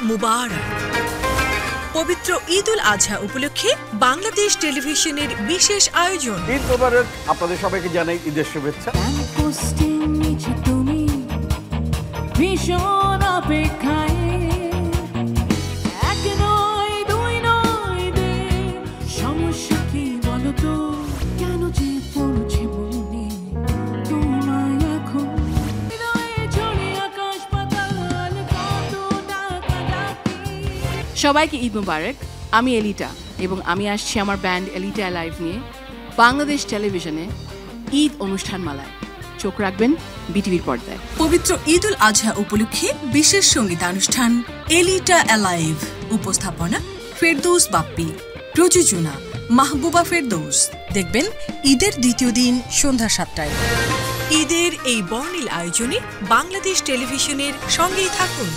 মুবারক। পবিত্র ঈদ উল আজহা উপলক্ষে বাংলাদেশ টেলিভিশনের বিশেষ আয়োজন। ঈদ মোবারক। আপনাদের সবাইকে জানাই ঈদের শুভেচ্ছা। সবাইকে ঈদ মুবারক। আমি এলিটা এবং আমি আসছি আমার ব্যান্ড এলিটা অ্যালাইভ নিয়ে বাংলাদেশ টেলিভিশনে ঈদ অনুষ্ঠান মালায়। চোখ রাখবেন বিটিভির পর্দায়। পবিত্র ঈদ উল আজহা উপলক্ষে বিশেষ সঙ্গীতানুষ্ঠান এলিটা অ্যালাইভ। উপস্থাপনা ফেরদৌস বাপ্পি। প্রযোজনা মাহবুবা ফেরদৌস। দেখবেন ঈদের দ্বিতীয় দিন সন্ধ্যা ৭টায়। ঈদের এই বর্ণিল আয়োজনে বাংলাদেশ টেলিভিশনের সঙ্গেই থাকুন।